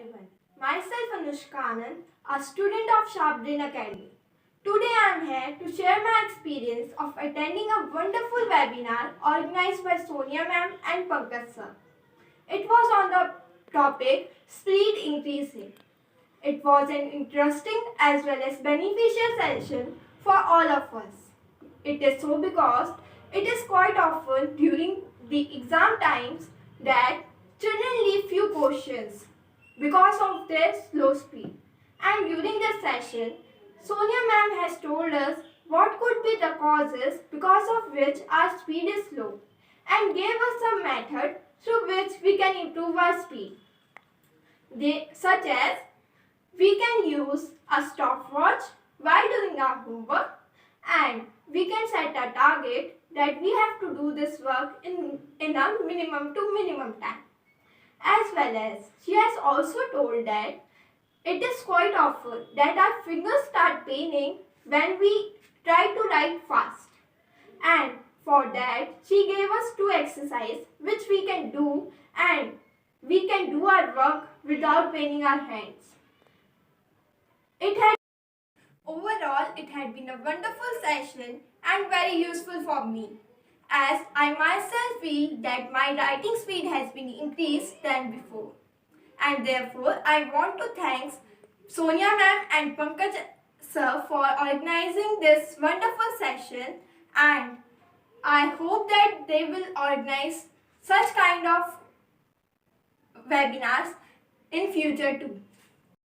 everyone. Myself Anushka Anand, a student of Sharp Brain Academy. Today I am here to share my experience of attending a wonderful webinar organized by Sonia ma'am and Pankaj sir. It was on the topic speed increasing. It was an interesting as well as beneficial session for all of us. It is so because it is quite often during the exam times that children leave few questions because of their slow speed. And during this session, Sonia ma'am has told us what could be the causes because of which our speed is slow and gave us some method through which we can improve our speed. Such as we can use a stopwatch while doing our homework, and we can set a target that we have to do this work in a minimum to minimum time. As well as she has also told that it is quite often that our fingers start paining when we try to write fast. And for that she gave us two exercises which we can do, and we can do our work without paining our hands. Overall, it had been a wonderful session and very useful for me, as I myself feel that my writing speed has been increased than before. And therefore, I want to thank Sonia ma'am and Pankaj sir for organizing this wonderful session, and I hope that they will organize such kind of webinars in future too.